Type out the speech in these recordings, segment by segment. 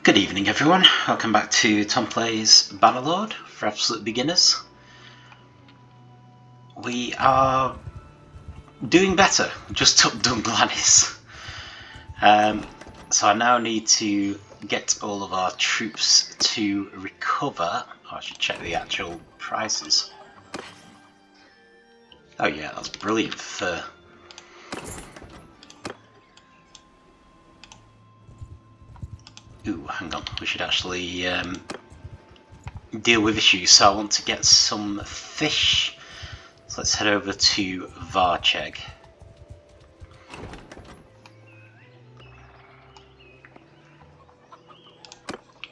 Good evening everyone, welcome back to Tom Plays Bannerlord for absolute beginners. We are doing better, just took Dunglanys. So I now need to get all of our troops to recover. Oh, I should check the actual prices. Oh yeah, that's brilliant for... Ooh, hang on, we should actually deal with issues, so I want to get some fish. So let's head over to Varcheg.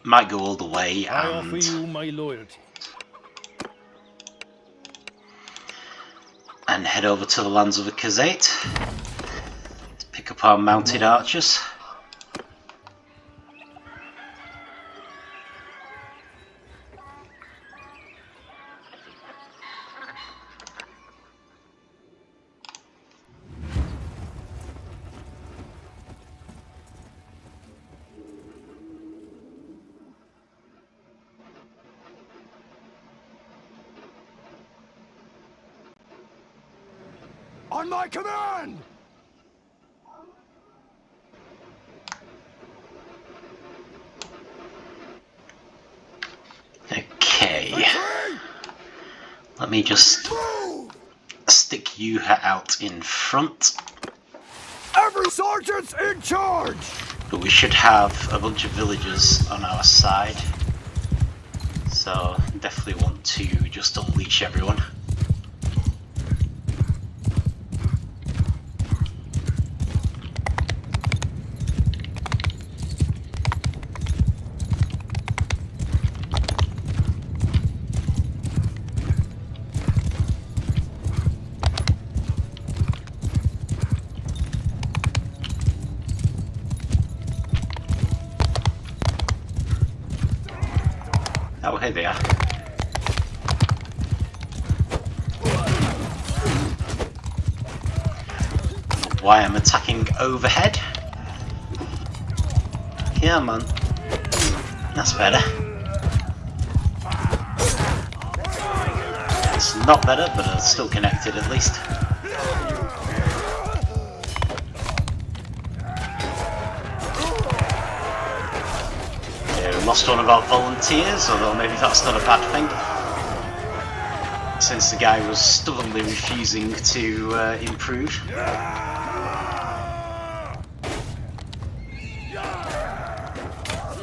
Might go all the way I offer you my loyalty. And head over to the lands of the Khazate to pick up our mounted archers. On my command! Okay. Let me just stick you out in front. Every sergeant's in charge! But we should have a bunch of villagers on our side. So definitely want to just unleash everyone. Oh, here they are. Why I'm attacking overhead? Yeah, man. That's better. It's not better, but it's still connected at least. Lost one of our volunteers, although maybe that's not a bad thing, since the guy was stubbornly refusing to improve.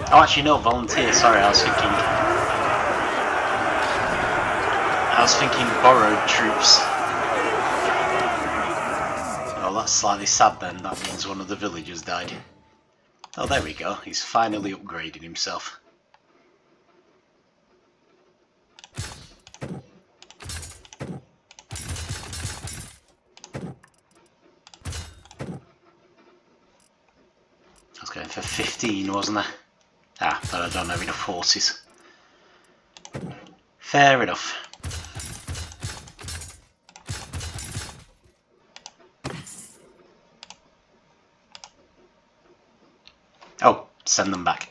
Oh, actually no, volunteer, sorry, I was thinking borrowed troops. Oh, that's slightly sad then, that means one of the villagers died. Oh, there we go, he's finally upgraded himself. I was going for 15, wasn't I? Ah, but I don't have enough horses. Fair enough. Oh, send them back.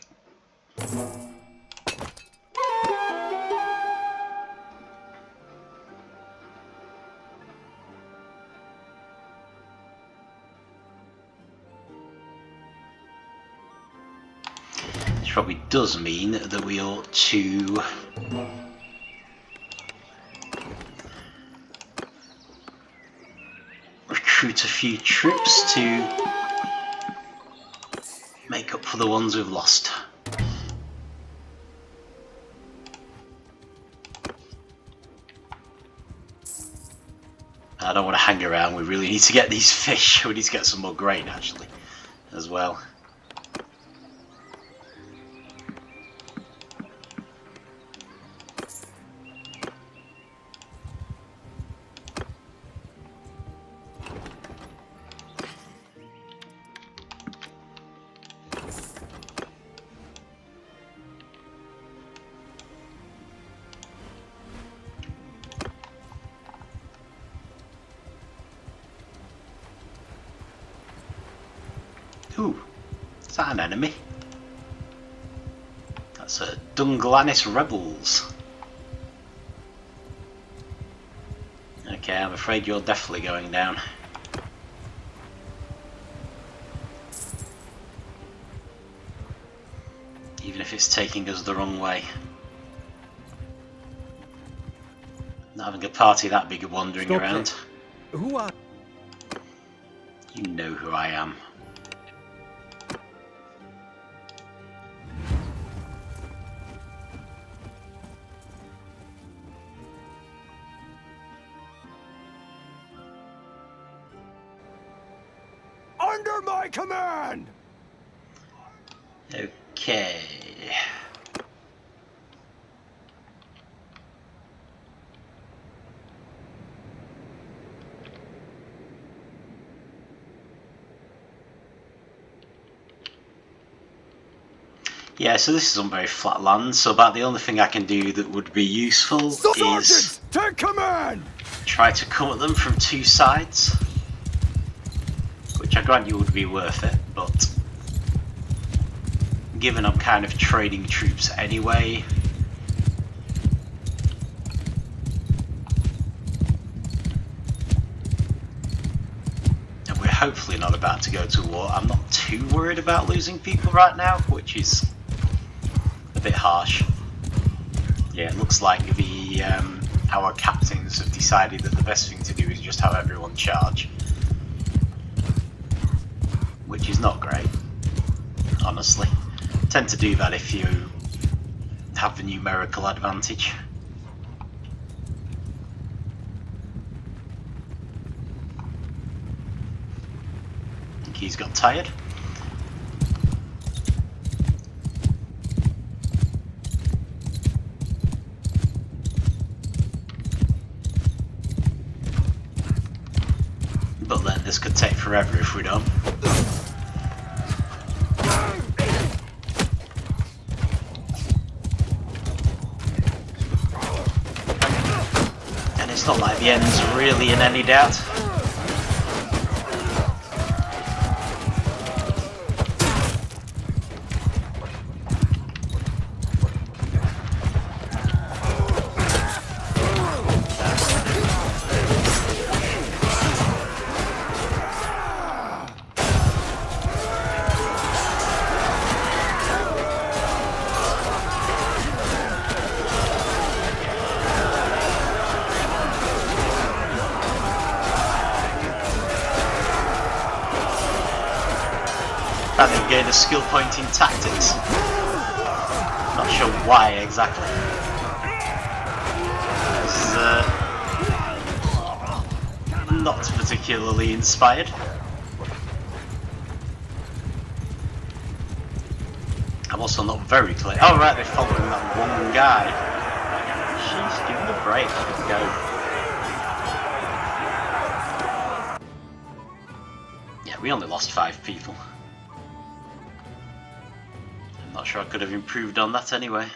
Which probably does mean that we ought to recruit a few troops to make up for the ones we've lost. I don't want to hang around, we really need to get these fish. We need to get some more grain actually as well. Ooh, is that an enemy? That's a Dunglanys rebels. Okay, I'm afraid you're definitely going down. Even if it's taking us the wrong way. Not having a party that big wandering Stop around. it. Who are... You know who I am. Under my command! Okay. Yeah, so this is on very flat land, so about the only thing I can do that would be useful Sergeants, is take command! try to come at them from two sides, which I grant you would be worth it, but given I'm kind of trading troops anyway, and we're hopefully not about to go to war, I'm not too worried about losing people right now, which is a bit harsh. Yeah, it looks like the our captains have decided that the best thing to do is just have everyone charge, which is not great, honestly. Tend to do that if you have the numerical advantage. I think he's got tired. But then this could take forever if we don't. And it's not like the end's really in any doubt. I think gain a skill point in tactics. Not sure why exactly. It's not particularly inspired. I'm also not very clear. Oh right, they're following that one guy. Jeez, give him a break. Go. Yeah, we only lost 5 people. Not sure I could have improved on that anyway.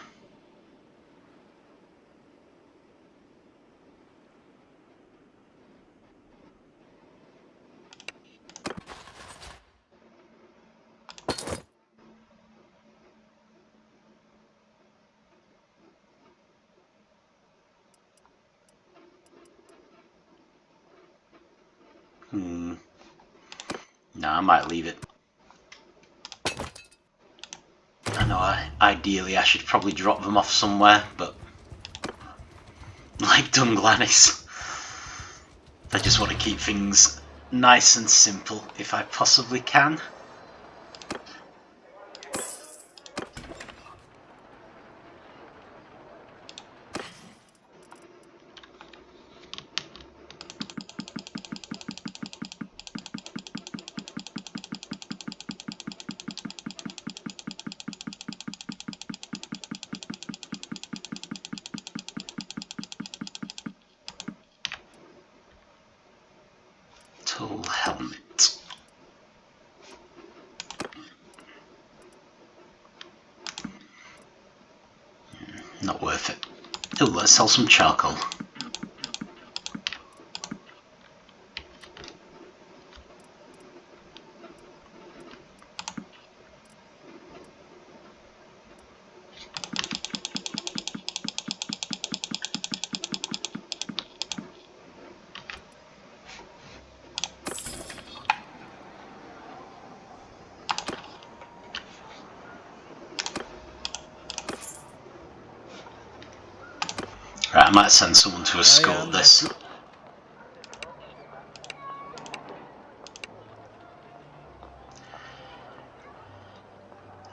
No, I might leave it. I know ideally I should probably drop them off somewhere, but like Dunglanys, I just want to keep things nice and simple if I possibly can. Tall helmet. Not worth it. Oh, let's sell some charcoal. Right, I might send someone to escort this.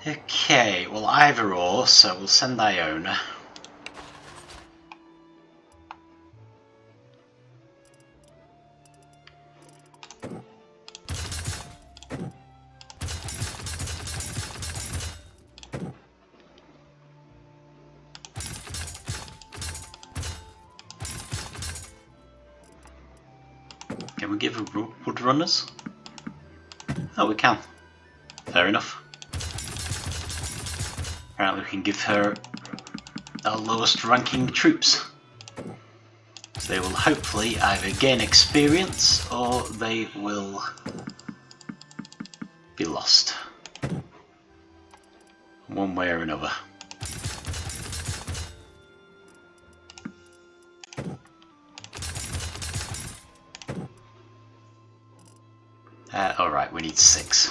Okay, well either or, so we'll send Iona. Can we give her wood runners? Oh, we can. Fair enough. Apparently we can give her our lowest ranking troops. So they will hopefully either gain experience or they will be lost. One way or another. Alright, we need 6.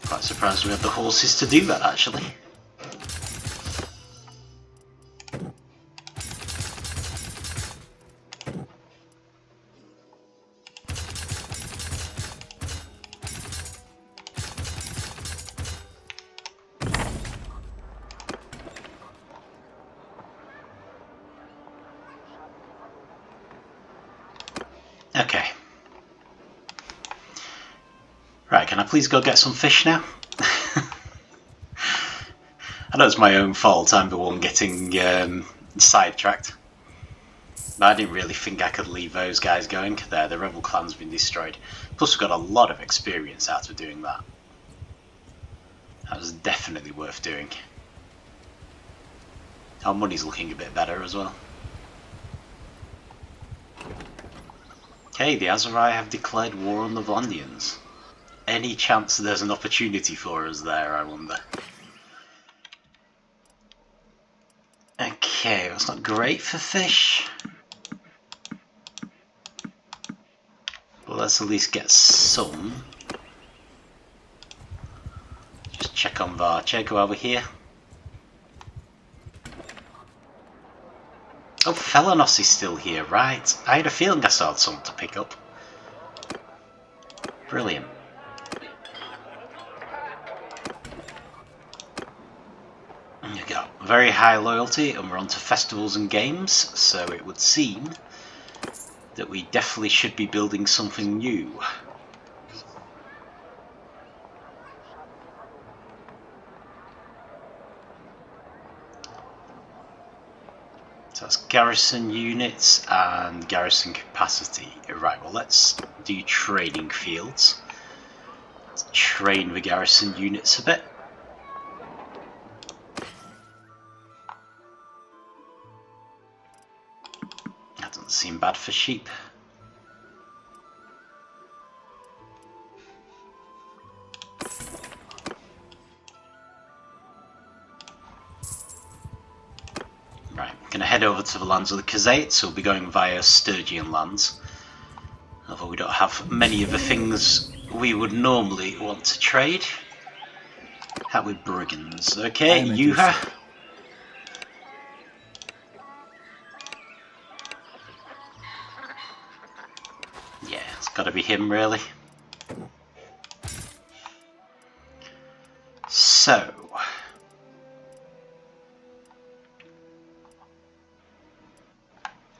Quite surprised we have the horses to do that, actually. Okay. Right, can I please go get some fish now? I know it's my own fault, I'm the one getting sidetracked. But I didn't really think I could leave those guys going. There, the rebel clan's been destroyed. Plus we got a lot of experience out of doing that. That was definitely worth doing. Our money's looking a bit better as well. Okay, the Azori have declared war on the Vlandians. Any chance there's an opportunity for us there, I wonder? Okay, that's not great for fish. But let's at least get some. Just check on Varcheg while we're here. Oh, Felanos is still here, right. I had a feeling I saw something to pick up. Brilliant. We've got very high loyalty and we're on to festivals and games, so it would seem that we definitely should be building something new. So that's garrison units and garrison capacity. Right, well let's do trading fields. Let's train the garrison units a bit. That doesn't seem bad for sheep. Right, I'm going to head over to the lands of the Khazaits, so we'll be going via Sturgian lands. Although we don't have many of the things we would normally want to trade. How with brigands? Okay, Yuha. Yeah, it's got to be him, really. So.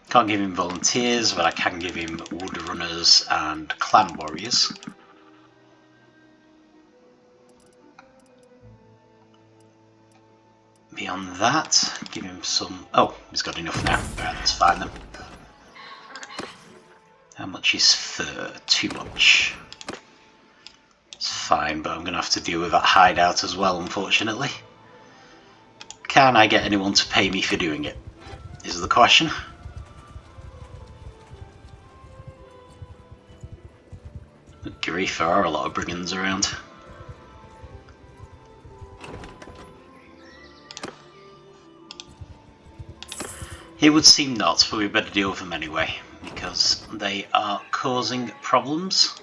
Can't give him volunteers, but I can give him wood runners and clan warriors. Beyond that, give him some... Oh, he's got enough now. Alright, let's find them. How much is fur? Too much. It's fine, but I'm going to have to deal with that hideout as well, unfortunately. Can I get anyone to pay me for doing it? Is the question. Good grief, there are a lot of brigands around. It would seem not, but we better deal with them anyway, because they are causing problems.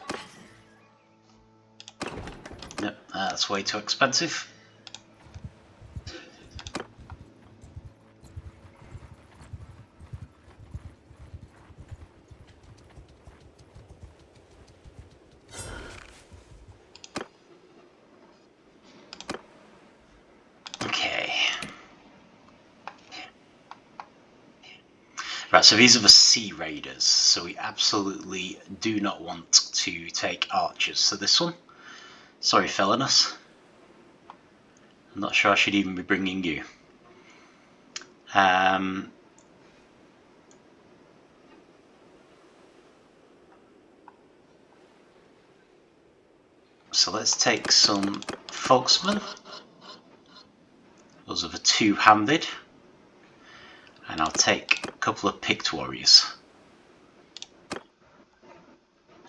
Nope, that's way too expensive. Right, so these are the Sea Raiders, so we absolutely do not want to take archers. So this one, sorry Felinus, I'm not sure I should even be bringing you. So let's take some Folksmen. Those are the two-handed. And I'll take a couple of picked warriors. And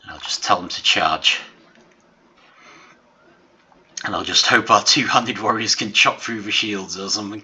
I'll just tell them to charge. And I'll just hope our two-handed warriors can chop through the shields or something.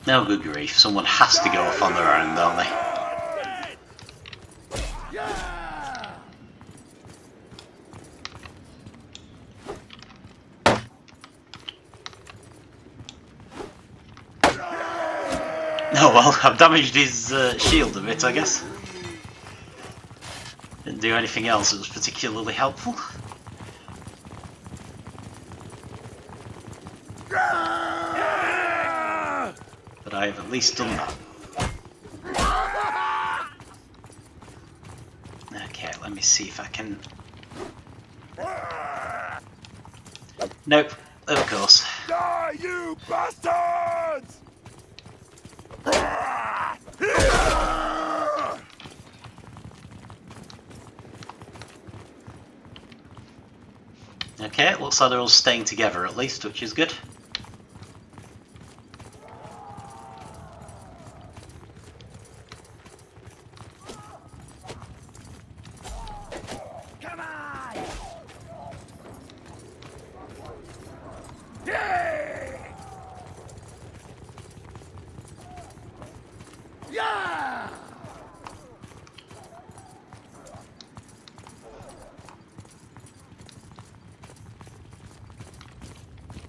No good grief, someone has to go off on their own, don't they? Oh well, I've damaged his shield a bit, I guess. Didn't do anything else that was particularly helpful. But I have at least done that. Okay, let me see if I can... Nope, of course. Die, you bastards! Okay, it looks like they're all staying together at least, which is good. Come on! Yeah!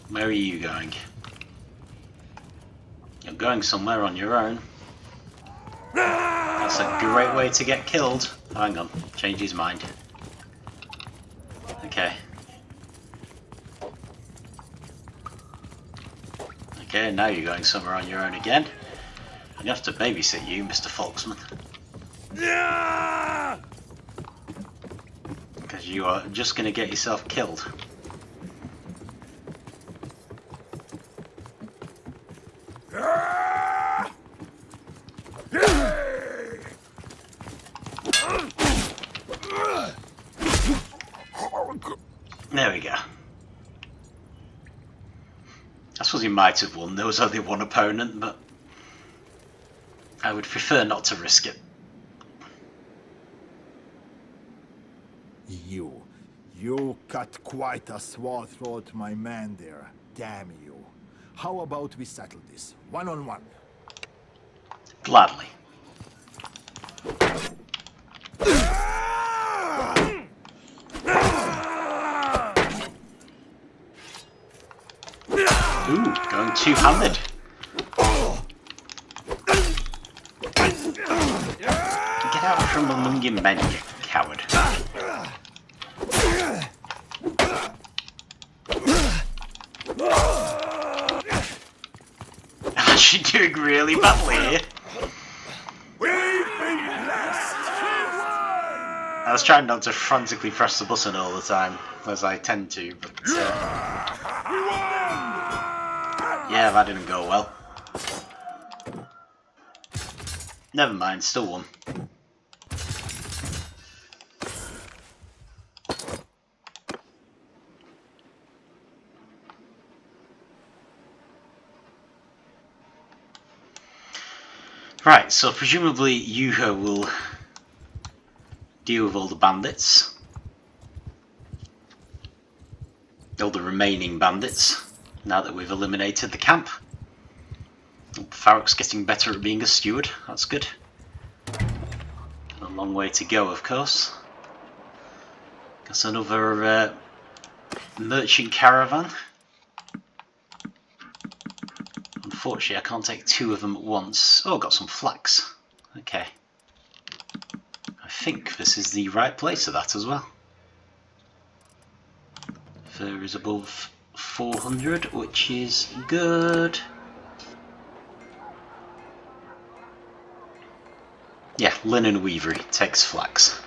Where are you going? You're going somewhere on your own. That's a great way to get killed. Hang on, change his mind. Okay. Okay, now you're going somewhere on your own again. I'm gonna have to babysit you, Mr. Folksman. Yeah! Because you are just gonna get yourself killed. There we go. I suppose he might have won. There was only one opponent, but I would prefer not to risk it. You cut quite a sword throat, my man there. Damn you. How about we settle this, one-on-one? Gladly. Ooh, going two-handed. Get out from among your men, you coward. She's doing really badly here. I was trying not to frantically press the button all the time, as I tend to, but yeah, that didn't go well. Never mind, still won. Right, so presumably Yuho will deal with all the bandits. All the remaining bandits. now that we've eliminated the camp. Farok's getting better at being a steward, that's good. A long way to go, of course. Got another merchant caravan. Unfortunately, I can't take two of them at once. Oh, got some flax. Okay. I think this is the right place for that as well. Fur is above 400, which is good. Yeah, linen weavery takes flax.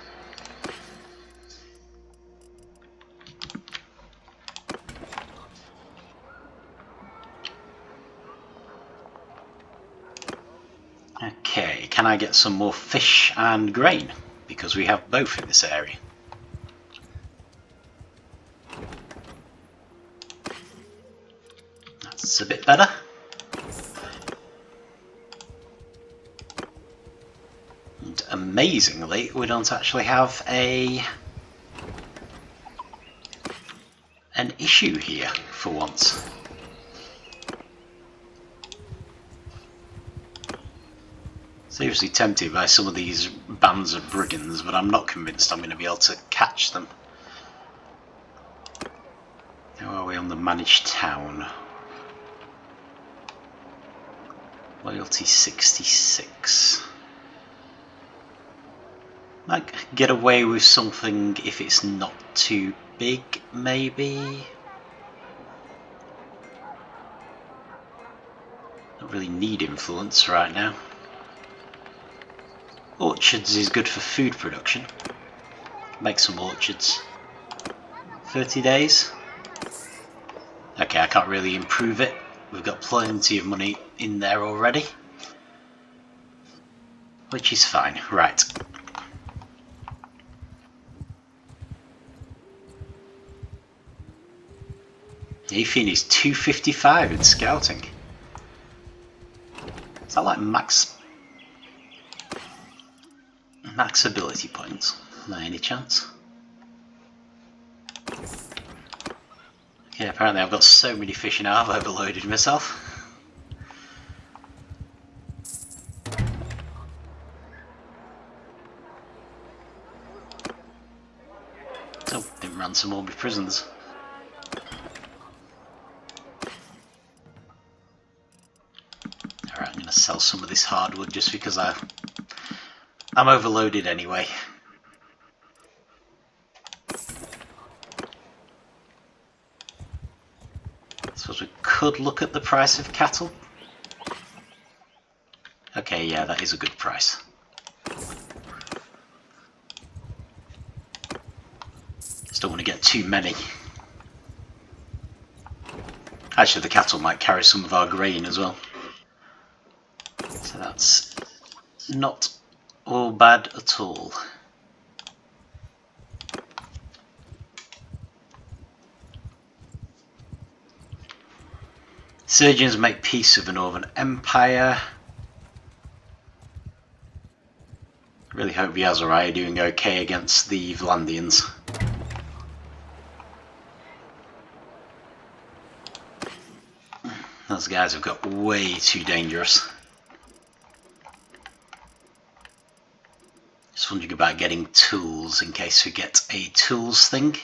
Okay, can I get some more fish and grain? Because we have both in this area. That's a bit better. And amazingly, we don't actually have an issue here for once. Seriously tempted by some of these bands of brigands, but I'm not convinced I'm going to be able to catch them. How are we on the managed town? Loyalty 66. Like, get away with something if it's not too big, maybe? Don't really need influence right now. Orchards is good for food production. Make some orchards. 30 days? Okay, I can't really improve it. We've got plenty of money in there already. Which is fine. Right. Ethan is 255 in scouting. Is that like max ability points by any chance? Yeah, apparently I've got so many fish now I've overloaded myself. Oh, didn't ransom all my prisons. Alright, I'm going to sell some of this hardwood just because I'm overloaded anyway. Suppose we could look at the price of cattle. Okay, yeah, that is a good price. Just don't want to get too many. Actually, the cattle might carry some of our grain as well. So that's not all bad at all. Surgeons make peace with the Northern Empire. Really hope the Azerai are doing okay against the Vlandians. Those guys have got way too dangerous. Just wondering about getting tools in case we get a tools thing.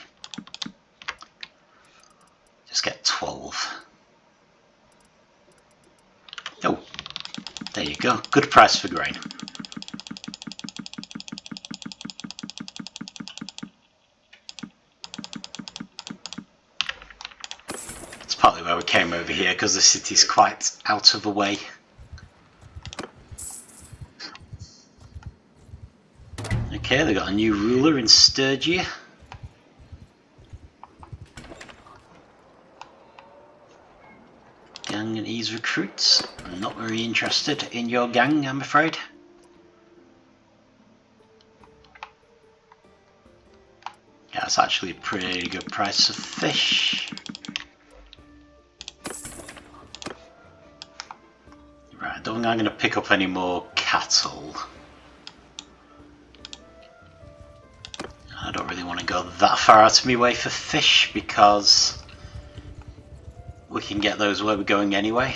Just get 12. Oh, there you go. Good price for grain. It's partly why we came over here, because the city's quite out of the way. Okay, they got a new ruler in Sturgia. Gang and ease recruits. I'm not very interested in your gang, I'm afraid. Yeah, it's actually a pretty good price of fish. Right, I don't think I'm going to pick up any more cattle. I don't really want to go that far out of my way for fish because we we can get those where we're going anyway.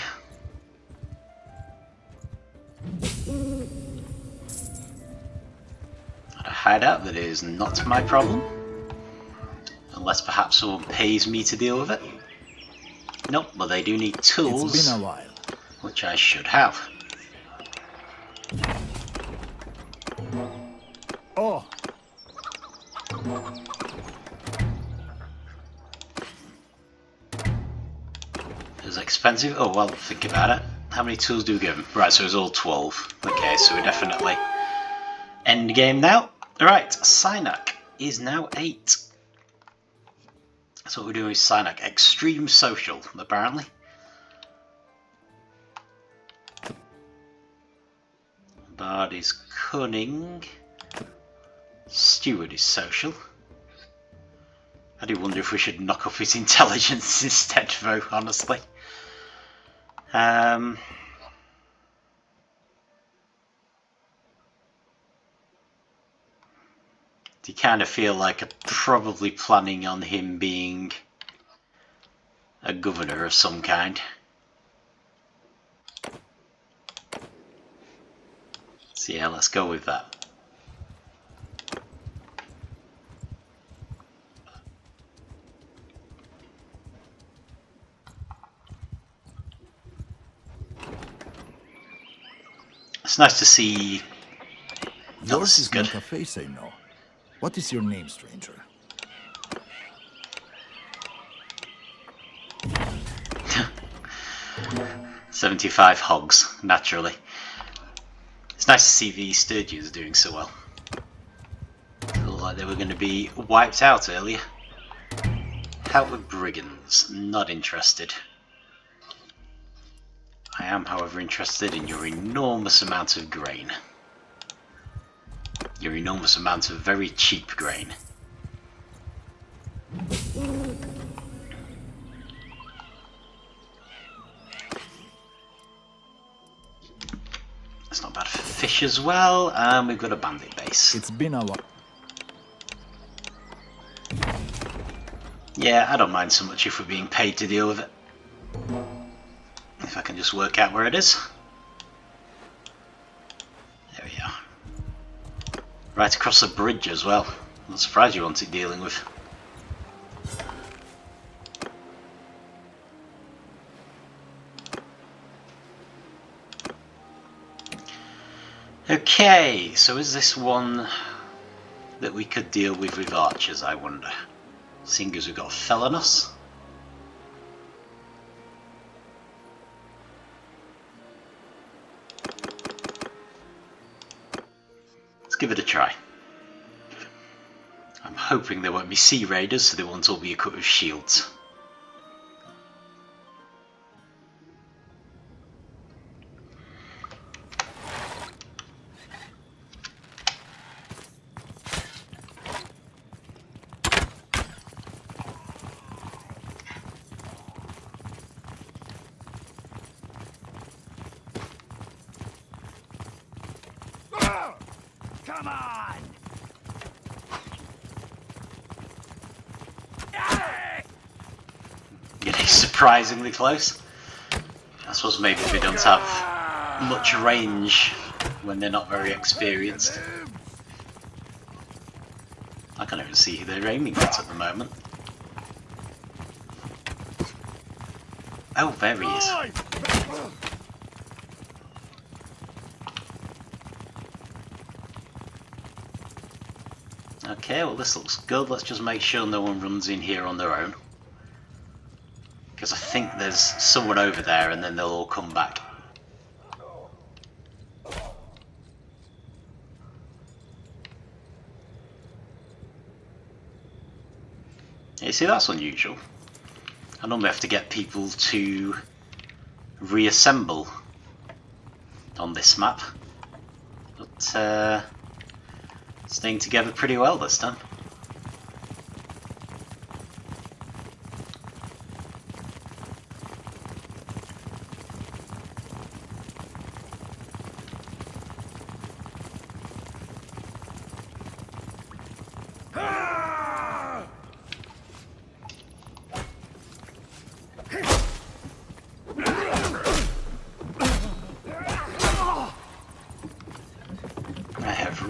At a hideout that is not my problem. Unless perhaps someone pays me to deal with it. Nope, but they do need tools. It's been a while. Which I should have. Oh, It's expensive. Oh well, think about it. How many tools do we give them? Right, so it's all 12. Okay, so we're definitely end game now. Alright, Cynac is now 8. That's what we're doing with Cynac. Extreme social, apparently. Bard is cunning. Steward is social. I do wonder if we should knock up his intelligence instead, though, honestly. Do you kind of feel like I'm probably planning on him being a governor of some kind? So yeah, let's go with that. It's nice to see. Oh, this is good. Face, I know. What is your name, stranger? 75 hogs, naturally. It's nice to see the Sturgians doing so well. It looked like they were going to be wiped out earlier. Help with brigands, not interested. I am, however, interested in your enormous amount of grain. Your enormous amount of very cheap grain. That's not bad for fish as well, and we've got a bandit base. It's been a while. Yeah, I don't mind so much if we're being paid to deal with it. If I can just work out where it is. There we are. Right across the bridge as well. I'm not surprised you want it dealing with. Okay, so is this one that we could deal with archers, I wonder? Seeing as we've got Felonus. Let's give it a try. I'm hoping there won't be sea raiders, so they won't all be equipped with shields. Come on! Getting surprisingly close. I suppose maybe they don't have much range when they're not very experienced. I can't even see who they're aiming at the moment. Oh, there he is. Okay, well this looks good. Let's just make sure no one runs in here on their own. Because I think there's someone over there and then they'll all come back. You see, that's unusual. I normally have to get people to reassemble on this map. But staying together pretty well this time.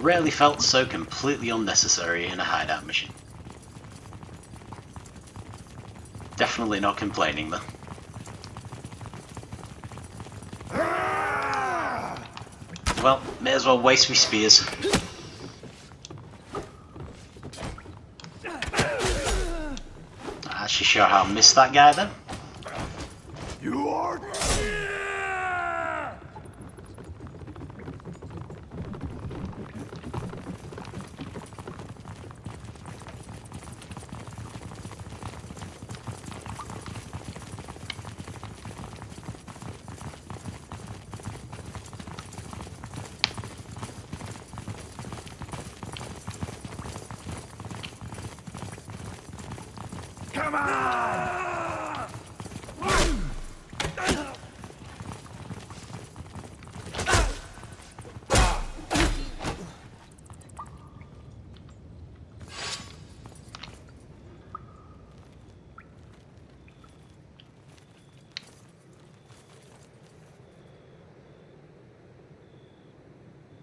rarely felt so completely unnecessary in a hideout mission. Definitely not complaining though. Well, may as well waste me spears. Not actually sure how I missed that guy then. You are. Come on!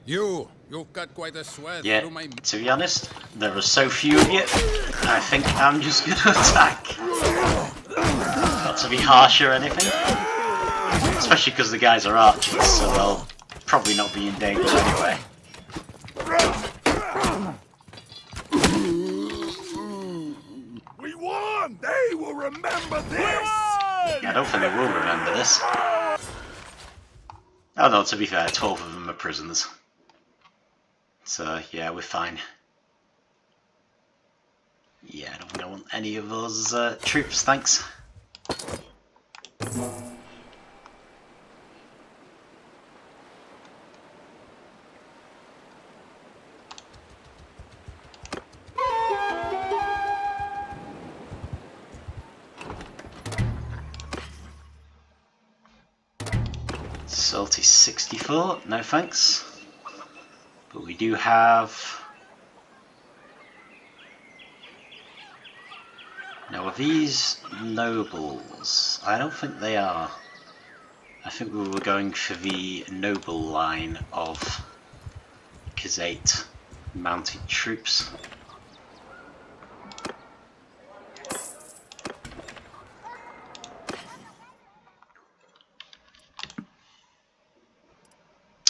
You've got quite a sweat Yeah, through my... to be honest, there are so few of you, I think I'm just going to attack. Not to be harsh or anything. Especially because the guys are archers, so they'll probably not be in danger anyway. We won! They will remember this! I don't think they will remember this. Oh no, to be fair, 12 of them are prisoners. So yeah, we're fine. Yeah, I don't think I want any of those troops, thanks. Salty 64, no thanks. But we do have... Now, are these nobles? I don't think they are. I think we were going for the noble line of Khazate mounted troops.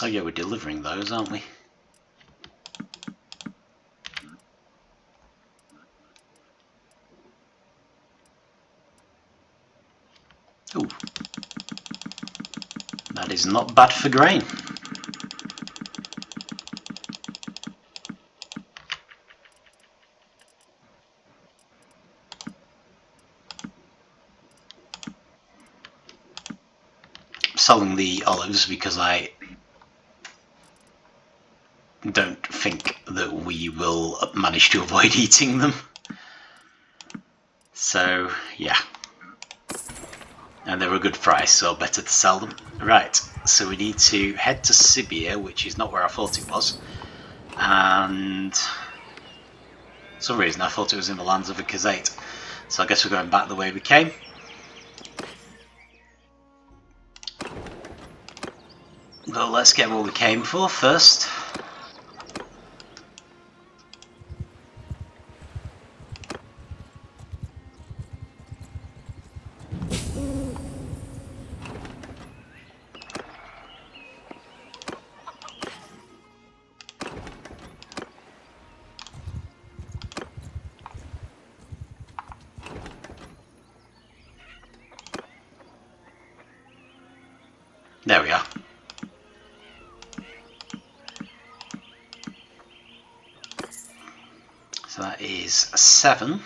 Oh yeah, we're delivering those, aren't we? Ooh. That is not bad for grain. I'm selling the olives because I don't think that we will manage to avoid eating them. So, yeah. And they're a good price, so better to sell them. Right, so we need to head to Sibir, which is not where I thought it was. And for some reason I thought it was in the lands of the Khazate. So I guess we're going back the way we came. But let's get what we came for first. There we are. So that is 7.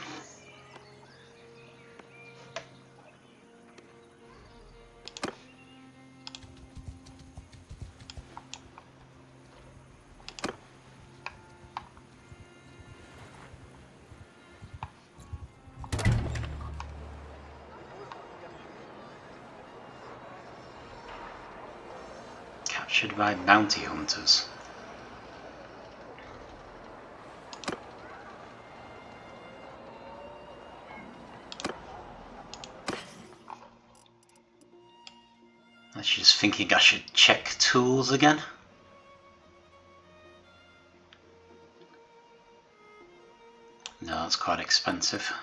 Captured by bounty hunters. I was just thinking I should check tools again. That's quite expensive.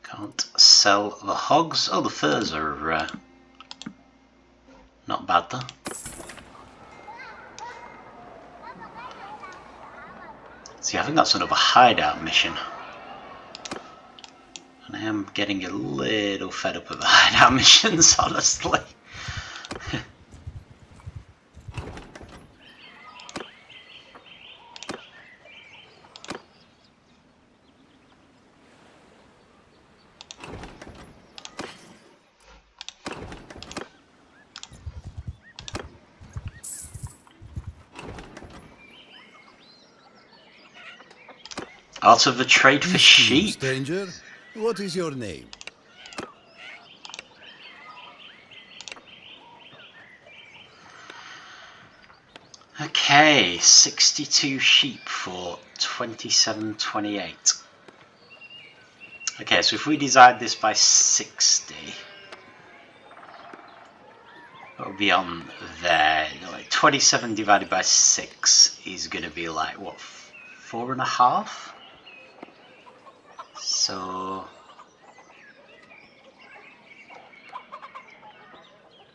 Can't sell the hogs. Oh, the furs are not bad though. See, I think that's another hideout mission. And I am getting a little fed up of the hideout missions, honestly. Out of the trade for sheep. Stranger, what is your name? Okay, 62 sheep for 27.28. Okay, so if we divide this by 60, it'll be on there. Like 27 divided by 6 is going to be like, what, 4.5? So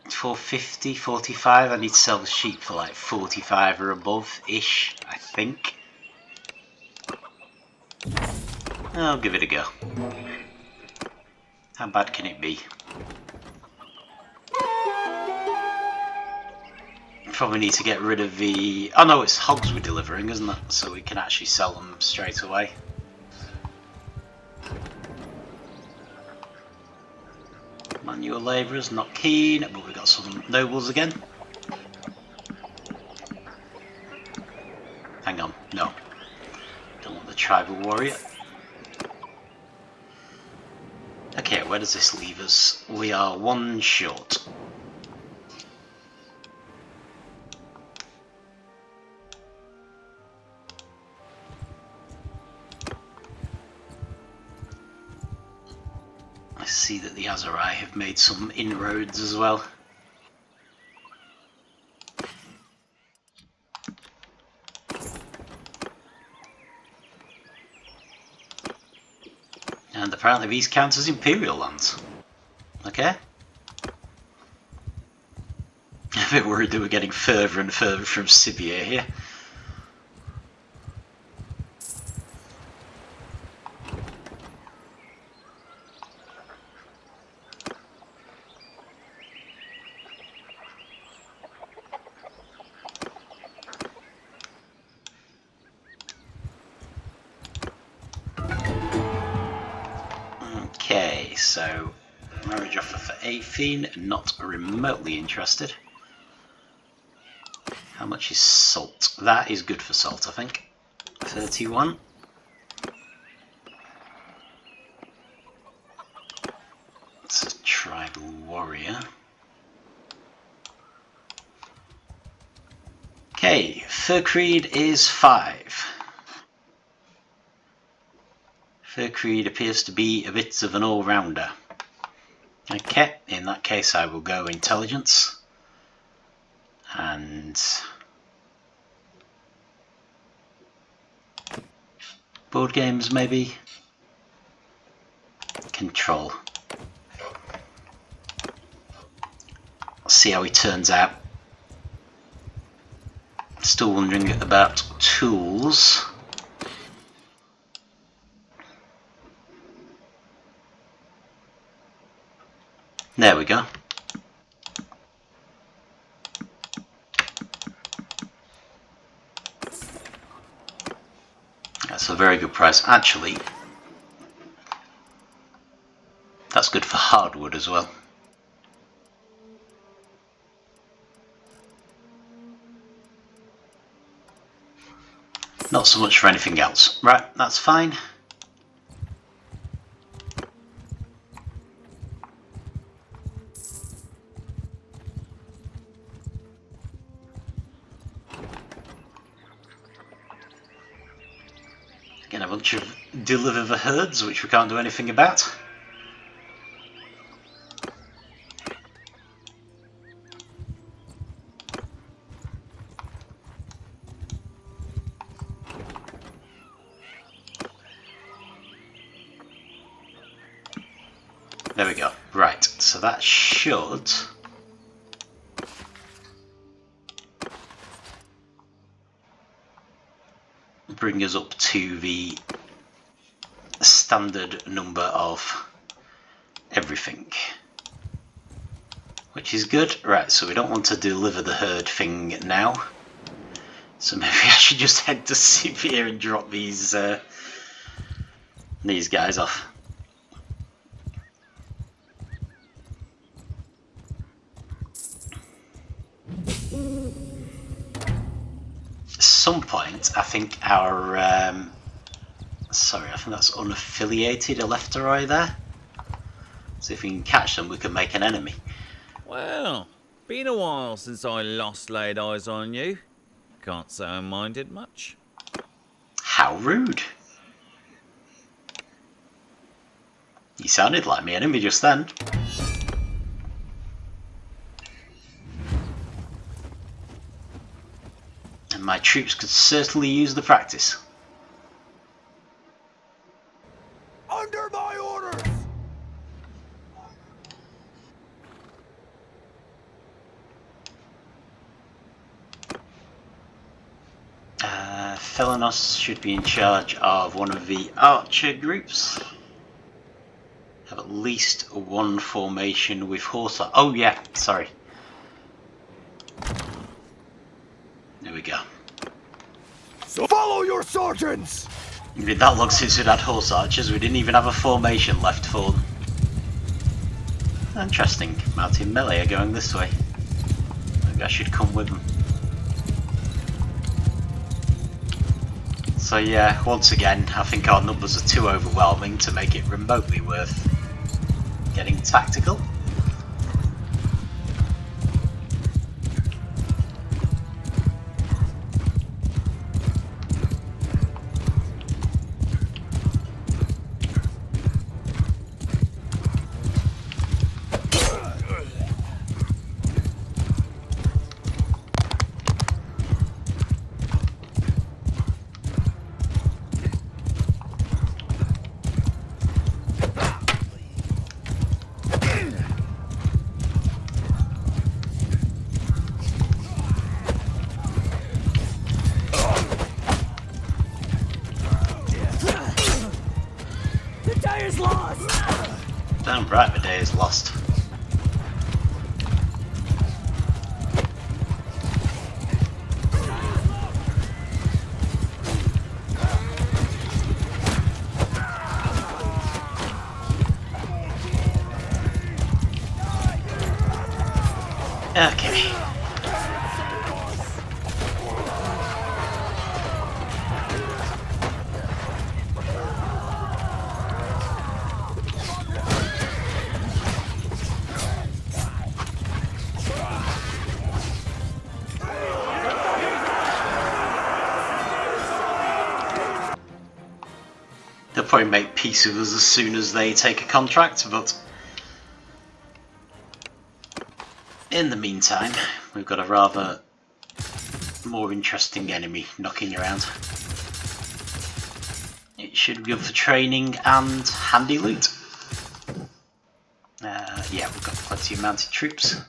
450, 45. I need to sell the sheep for like 45 or above ish, I think. I'll give it a go. How bad can it be? Probably need to get rid of the... Oh no, it's hogs we're delivering, isn't it? So we can actually sell them straight away. Manual labourers, not keen, but we've got some nobles again. Hang on, no. Don't want the tribal warrior. Okay, where does this leave us? We are one short. I see that the Azerai have made some inroads as well. And apparently these count as Imperial lands. Okay. I'm a bit worried that we're getting further and further from Sibia here. Okay, so marriage offer for Athene, not remotely interested. How much is salt? That is good for salt, I think. 31. It's a tribal warrior. Okay, Fercread is 5. Fercread appears to be a bit of an all-rounder. Okay, in that case I will go intelligence. And board games maybe. Control. Let's see how he turns out. Still wondering about tools. There we go. That's a very good price. Actually, that's good for hardwood as well. Not so much for anything else. Right, that's fine. Again, a bunch of deliver the herds, which we can't do anything about. There we go. Right, so that should bring us up to the standard number of everything, which is good. Right, so we don't want to deliver the herd thing now, so maybe I should just head to Severe and drop these guys off. At some point, I think our sorry, I think that's unaffiliated Eleftheroi there. So if we can catch them, we can make an enemy. Well, been a while since I last laid eyes on you. Can't say I minded much. How rude. You sounded like my enemy just then. And my troops could certainly use the practice. Under my orders! Felanos should be in charge of one of the archer groups. Have at least one formation with horse. Oh yeah, sorry. There we go. So follow your sergeants! It's been that long since we'd had horse archers, we didn't even have a formation left for them. Interesting, mountain melee are going this way. Maybe I should come with them. So yeah, once again, I think our numbers are too overwhelming to make it remotely worth getting tactical. Damn right the day is lost. Okay. They'll probably make peace with us as soon as they take a contract, but in the meantime, we've got a rather more interesting enemy knocking around. It should be good for training and handy loot. Yeah, we've got plenty of mounted troops.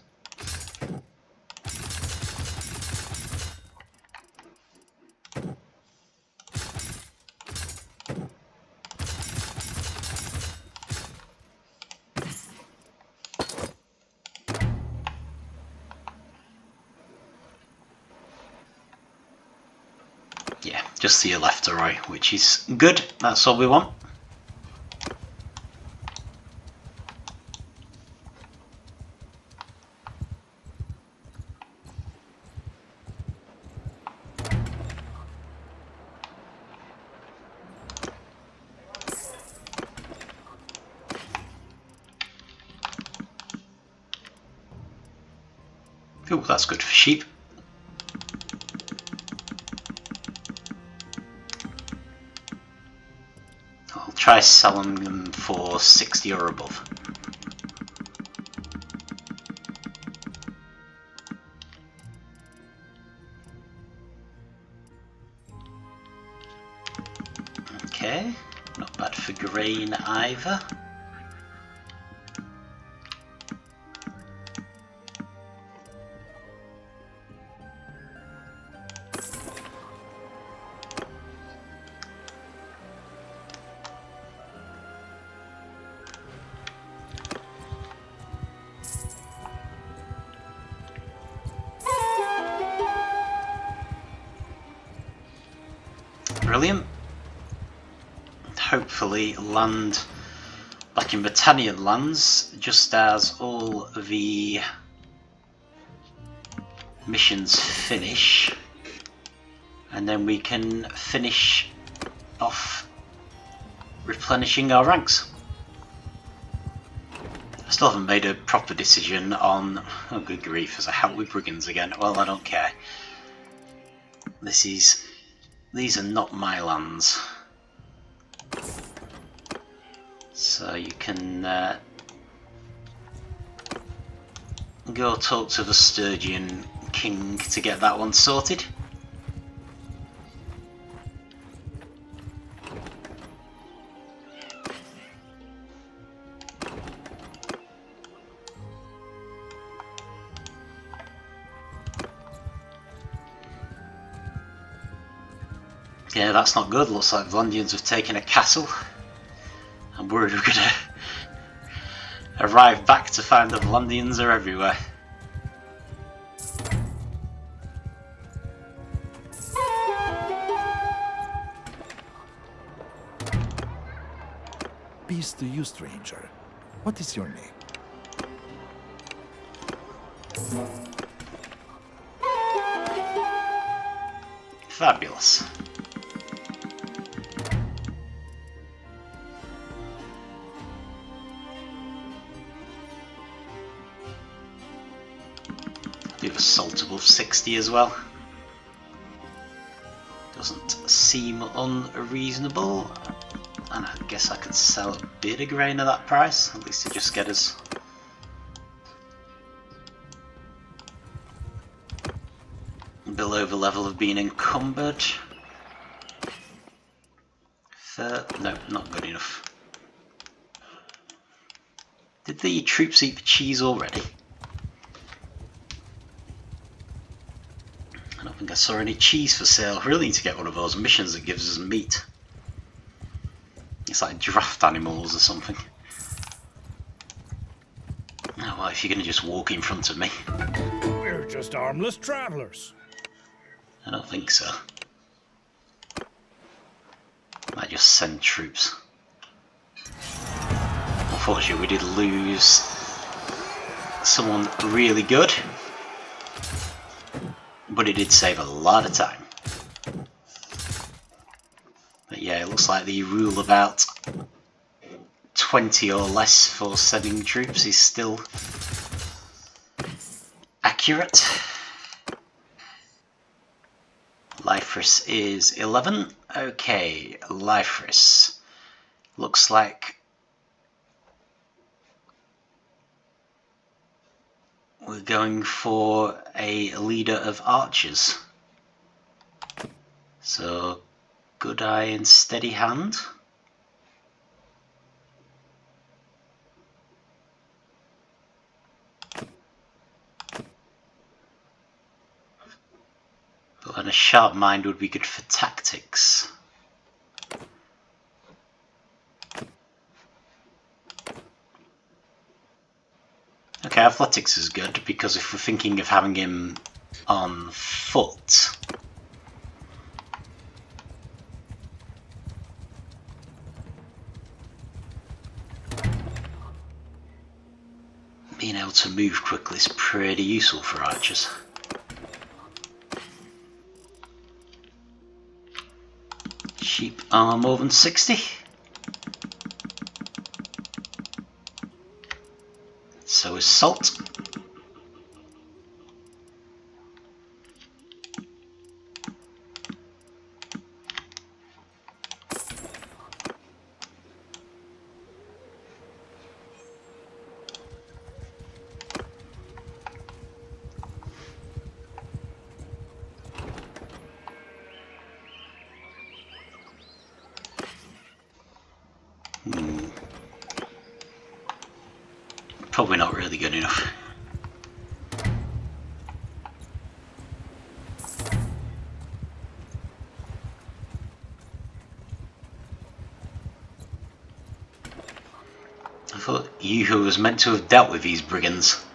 Yeah, just the Eleftheroi, which is good. That's all we want. Oh, that's good for sheep. I'll try selling them for 60 or above. Okay, not bad for grain either. Brilliant. Hopefully land back in Britannian lands just as all the missions finish, and then we can finish off replenishing our ranks. I still haven't made a proper decision on... oh good grief, as I help with brigands again. Well, I don't care. These are not my lands. So you can go talk to the Sturgian king to get that one sorted. Yeah, that's not good. Looks like the Vlandians have taken a castle. I'm worried we're gonna arrive back to find the Vlandians are everywhere. Peace to you, stranger. What is your name? Fabulous. Do assault above 60 as well. Doesn't seem unreasonable. And I guess I could sell a bit of grain at that price, at least to just get us below the level of being encumbered. No, not good enough. Did the troops eat the cheese already? I don't think I saw any cheese for sale. Really need to get one of those missions that gives us meat. It's like draft animals or something. Oh, well, if you're going to just walk in front of me. We're just harmless travelers. I don't think so. Might just send troops. Unfortunately, we did lose someone really good, but it did save a lot of time. But yeah, it looks like the rule about 20 or less for sending troops is still accurate. Lyfris is 11. Okay, Lyfris. Looks like we're going for a leader of archers. So, good eye and steady hand. And a sharp mind would be good for tactics. Okay, athletics is good because if we're thinking of having him on foot, being able to move quickly is pretty useful for archers. Sheep are more than 60. So is salt. Probably not really good enough. I thought you who was meant to have dealt with these brigands.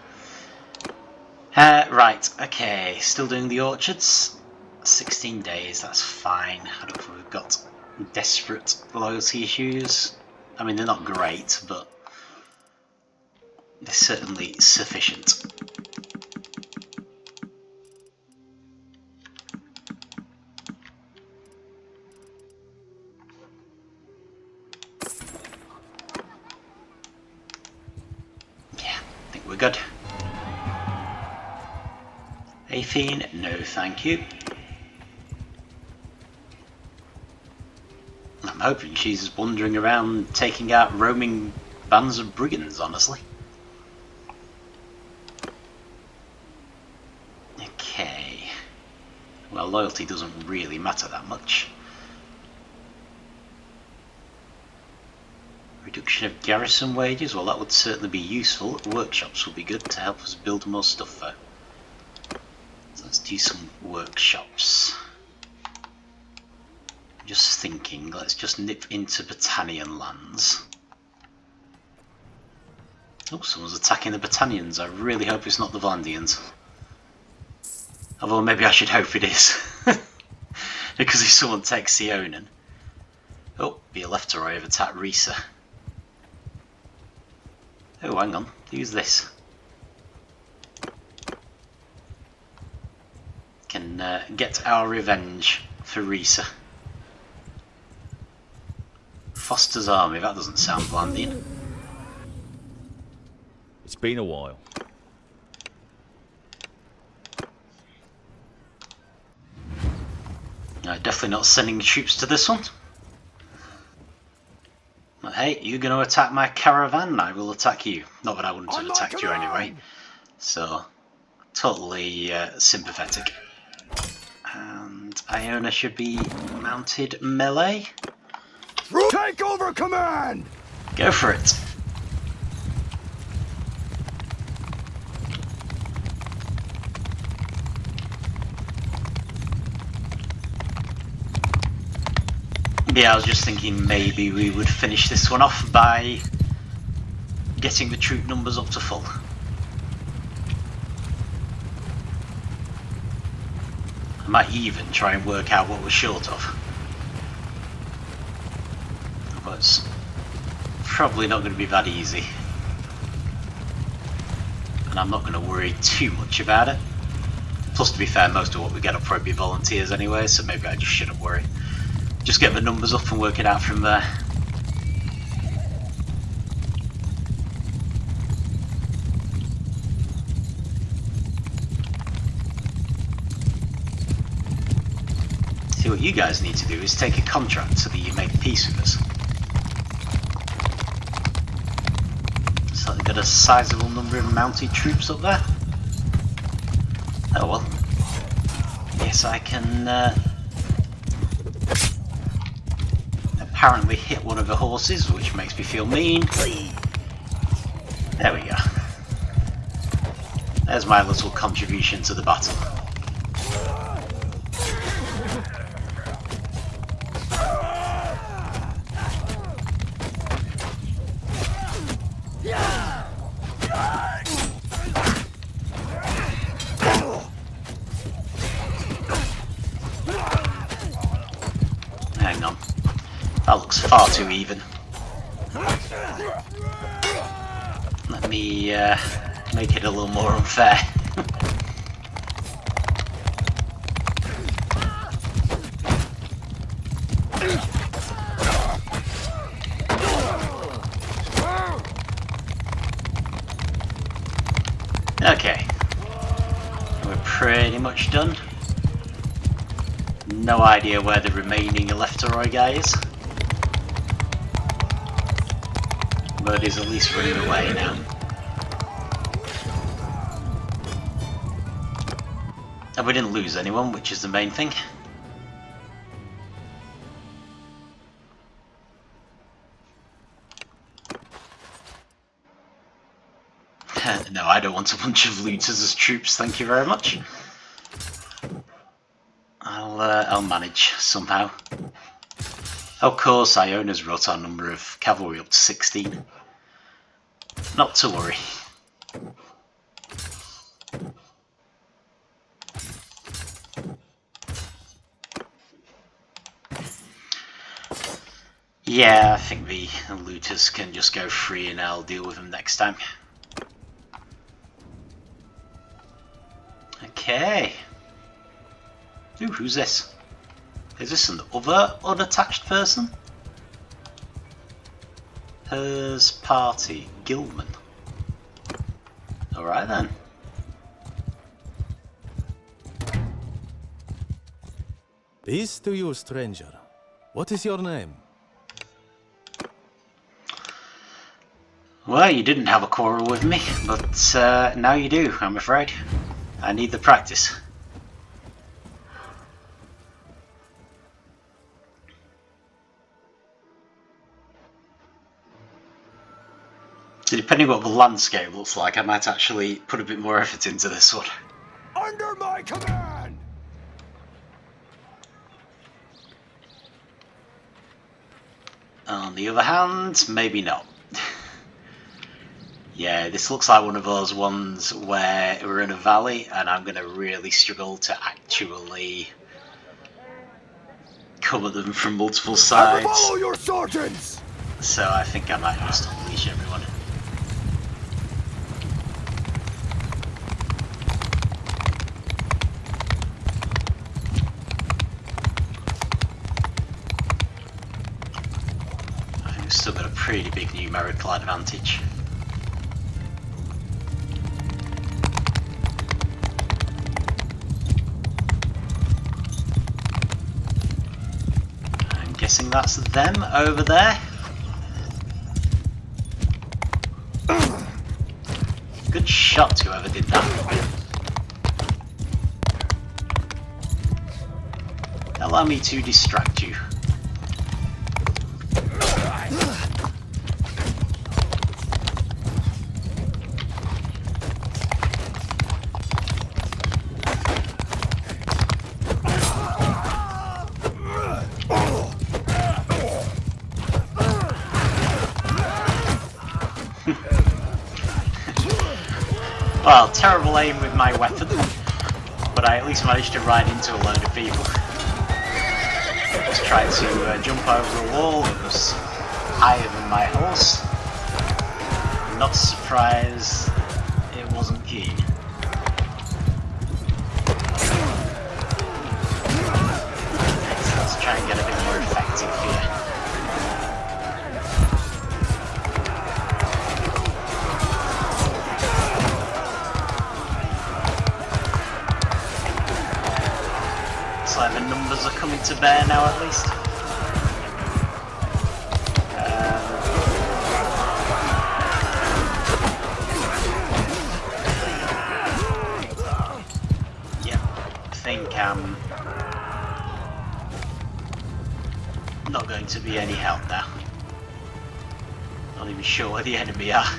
Right, okay, still doing the orchards. 16 days, that's fine. I don't think we've got desperate loyalty issues. I mean, they're not great, but they're certainly sufficient. Yeah, I think we're good. Athene, no thank you. I'm hoping she's wandering around taking out roaming bands of brigands, honestly. Okay. Well, loyalty doesn't really matter that much. Reduction of garrison wages, well that would certainly be useful. Workshops would be good to help us build more stuff though. So let's do some workshops. Just thinking, let's just nip into Battanian lands. Oh, someone's attacking the Battanians. I really hope it's not the Vlandians. Although maybe I should hope it is. Because if someone takes Sionen. Oh, the Eleftheroi have attacked Risa. Oh, hang on. Who's this? Can get our revenge for Risa. Foster's army, that doesn't sound Vlandian. It's been a while. No, definitely not sending troops to this one. But hey, you're going to attack my caravan, I will attack you. Not that I wouldn't have attacked you anyway. So, totally sympathetic. And Iona should be mounted melee. Take over command! Go for it. Yeah, I was just thinking maybe we would finish this one off by getting the troop numbers up to full. I might even try and work out what we're short of. But it's probably not going to be that easy. And I'm not going to worry too much about it. Plus, to be fair, most of what we get will probably be volunteers anyway, so maybe I just shouldn't worry. Just get the numbers up and work it out from there. See, what you guys need to do is take a contract so that you make peace with us. So they've got a sizable number of mounted troops up there. Oh well. Yes, I can apparently hit one of the horses, which makes me feel mean. There we go. There's my little contribution to the battle. Hang on. That looks far too even. Let me make it a little more unfair. Okay. We're pretty much done. No idea where the remaining Eleftheroi guy is. But he's at least running away now. And we didn't lose anyone, which is the main thing. No, I don't want a bunch of looters as troops, thank you very much. I'll manage somehow. Of course, Iona's wrote our number of cavalry up to 16. Not to worry. Yeah, I think the looters can just go free and I'll deal with them next time. Okay. Ooh, who's this? Is this an other unattached person? Hers party, Ghilman. Alright then. Peace to you, stranger. What is your name? Well, you didn't have a quarrel with me, but now you do, I'm afraid. I need the practice. So depending on what the landscape looks like, I might actually put a bit more effort into this one. Under my command! On the other hand, maybe not. Yeah, this looks like one of those ones where we're in a valley and I'm going to really struggle to actually cover them from multiple sides. Follow your sergeants! So I think I might just unleash everyone. I've still got a pretty big numerical advantage. I'm guessing that's them over there. Good shot, whoever did that. Allow me to distract you. Well, terrible aim with my weapon, but I at least managed to ride into a load of people. Just tried to jump over a wall that was higher than my horse. I'm not surprised it wasn't keen. So let's try and get a bit more effective here. The numbers are coming to bear now, at least. Yep, I think I'm not going to be any help now. Not even sure where the enemy are.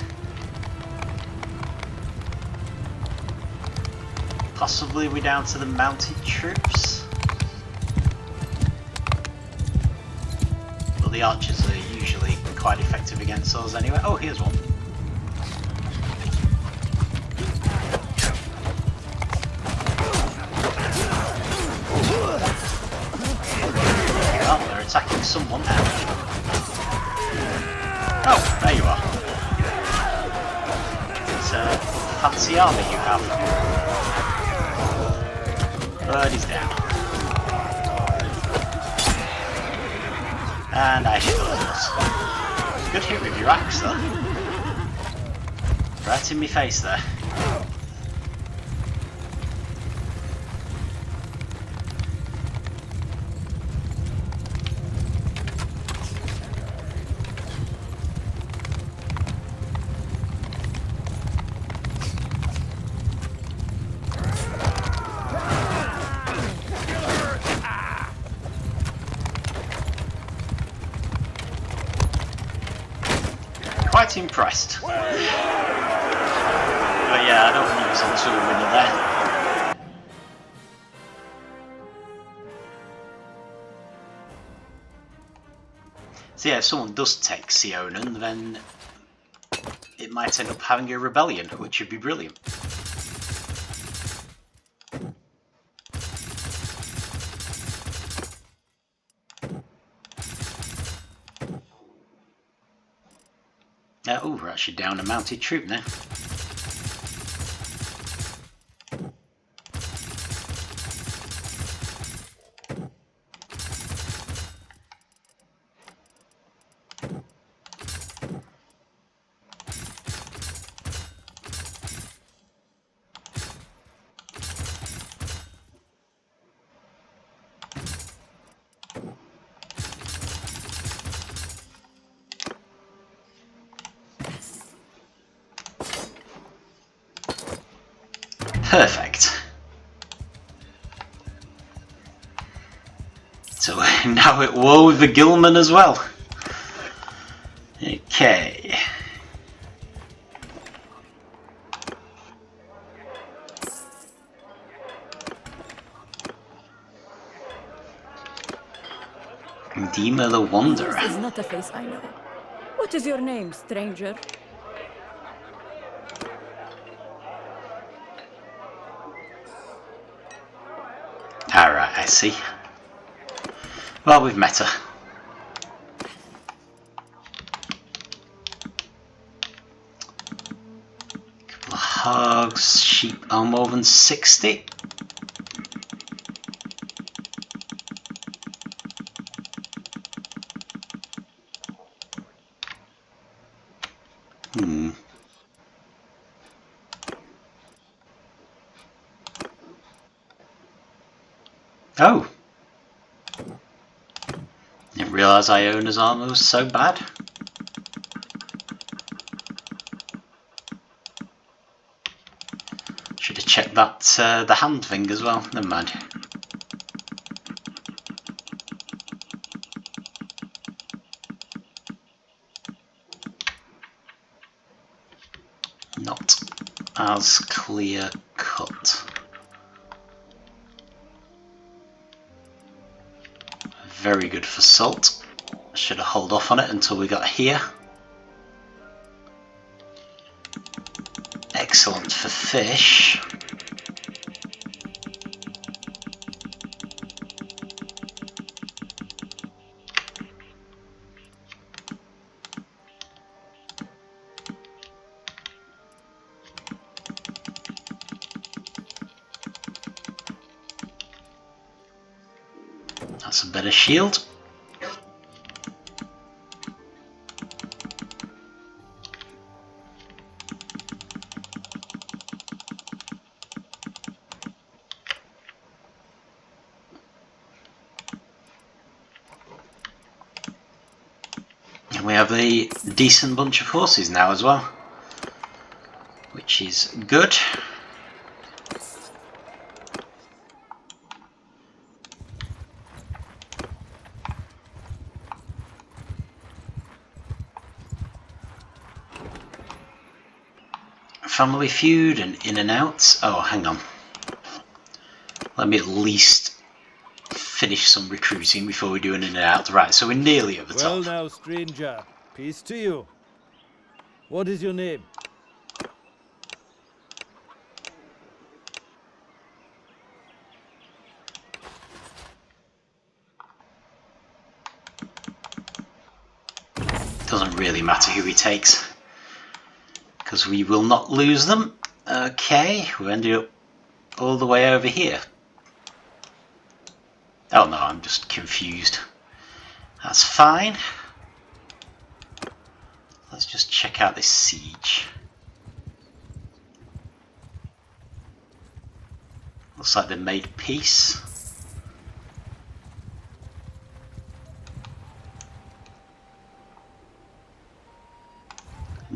Possibly we're down to the mounted troops. The archers are usually quite effective against those anyway. Oh, here's one. Oh, they're attacking someone now. Oh, there you are. It's a fancy army you have. Bird is down. And I hit those. Good hit with your axe though. Right in my face there. Quite impressed. But yeah, I don't think he was on to a winner there. So yeah, if someone does take Sionan, then it might end up having a rebellion, which would be brilliant. Oh, we're actually down a mounted troop now. Perfect. So we're now at war with the Ghilman as well. Okay. Dima the Wanderer. This is not a face I know. What is your name, stranger? Alright, I see. Well, we've met her. Couple of hogs, sheep are more than 60. Oh! Didn't realise Iona's armour was so bad. Should have checked that the hand thing as well. Never mind. Not as clear cut. Very good for salt. Should have held off on it until we got here. Excellent for fish. That's a better shield. And we have a decent bunch of horses now as well, which is good. Family feud and in and out. Oh, hang on. Let me at least finish some recruiting before we do an in and out. Right, so we're nearly at the Well top. now, stranger, peace to you. What is your name? Doesn't really matter who he takes, because we will not lose them. Okay, we ended up all the way over here. Oh no, I'm just confused. That's fine. Let's just check out this siege. Looks like they made peace.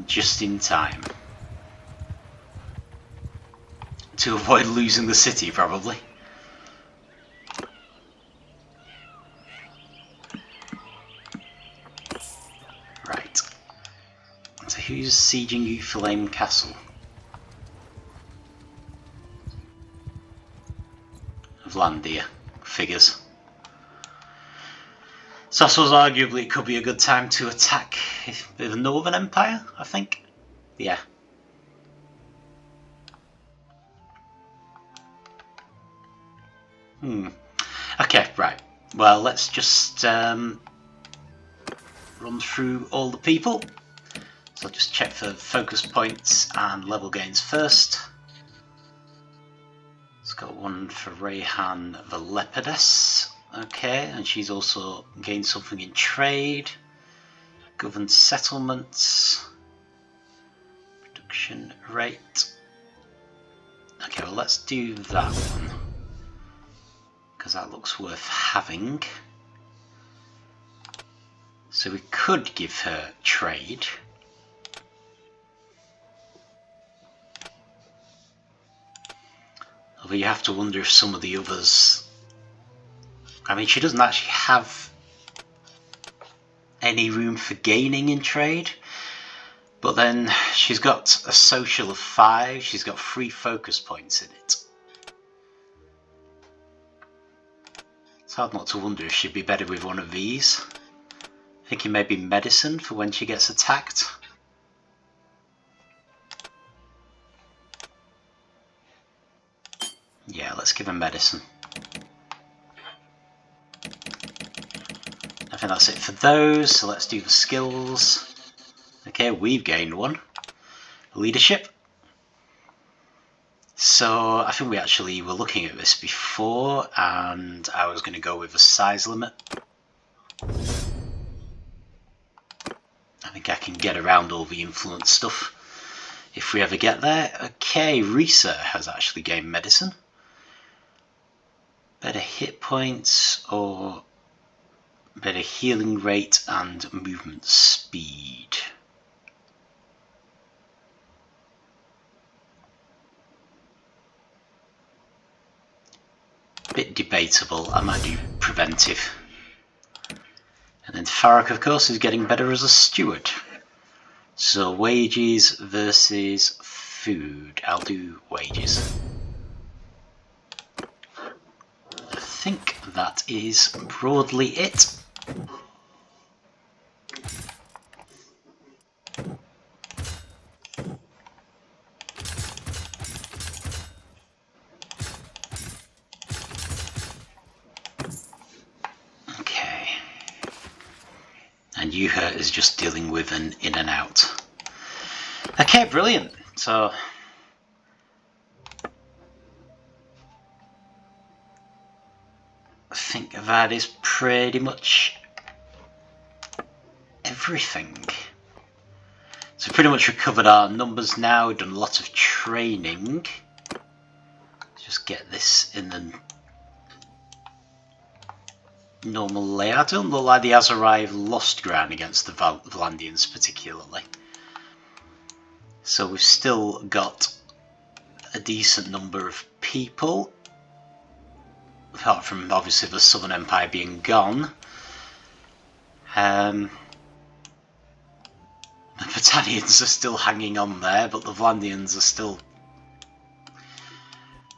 Just in time. To avoid losing the city, probably. Right. So who's sieging Mecalovea Castle? Vlandia. Figures. So I suppose arguably it could be a good time to attack the Northern Empire, I think. Yeah. Okay, right. Well, let's just run through all the people. So So I'll just check for focus points and level gains first. It's got one for Rayhan the Lepidus. Okay, and she's also gained something in trade. Governed settlements. Production rate. Okay, well let's do that one, because that looks worth having. So we could give her trade. Although you have to wonder if some of the others... I mean, she doesn't actually have any room for gaining in trade. But then she's got a social of 5, she's got 3 focus points in it. It's hard not to wonder if she'd be better with one of these. Thinking maybe medicine for when she gets attacked. Yeah, let's give her medicine. I think that's it for those, so let's do the skills. Okay, we've gained one. Leadership. So I think we actually were looking at this before, and I was going to go with a size limit. I think I can get around all the influence stuff if we ever get there. Okay, Risa has actually gained medicine. Better hit points or better healing rate and movement speed. Bit debatable. I might do preventive. And then Varcheg, of course, is getting better as a steward. So wages versus food. I'll do wages. I think that is broadly it. And Yuha is just dealing with an in and out. Okay, brilliant. So I think that is pretty much everything. So we've pretty much recovered our numbers now, we've done a lot of training. Let's just get this in the normal layout. It doesn't look like the Aserai have lost ground against the Vlandians particularly. So we've still got a decent number of people, apart from obviously the Southern Empire being gone. The Britannians are still hanging on there, but the Vlandians are still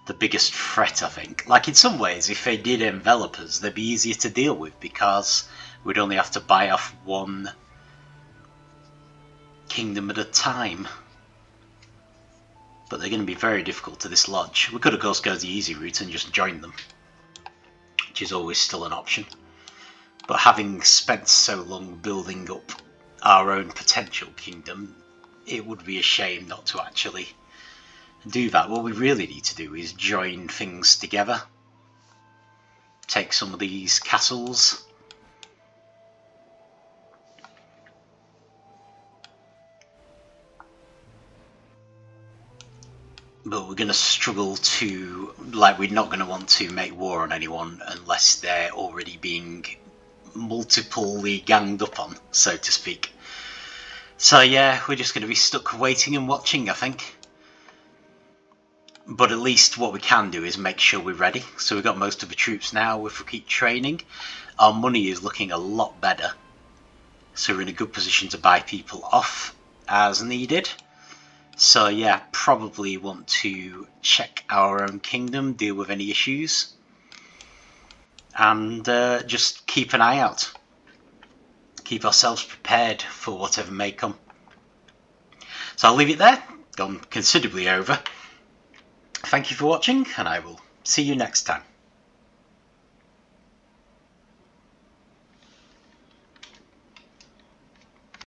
the biggest threat, I think. Like, in some ways, if they did envelop us, they'd be easier to deal with, because we'd only have to buy off one kingdom at a time. But they're going to be very difficult to dislodge. We could, of course, go the easy route and just join them, which is always still an option. But having spent so long building up our own potential kingdom, it would be a shame not to actually do that. What we really need to do is join things together. Take some of these castles. But we're going to struggle to, like, we're not going to want to make war on anyone unless they're already being multiply ganged up on, so to speak. So yeah, we're just going to be stuck waiting and watching, I think. But at least what we can do is make sure we're ready. So we've got most of the troops now. If we keep training, our money is looking a lot better. So we're in a good position to buy people off as needed. So yeah, probably want to check our own kingdom, deal with any issues, and just keep an eye out. Keep ourselves prepared for whatever may come. So I'll leave it there. Gone considerably over. Thank you for watching, and I will see you next time.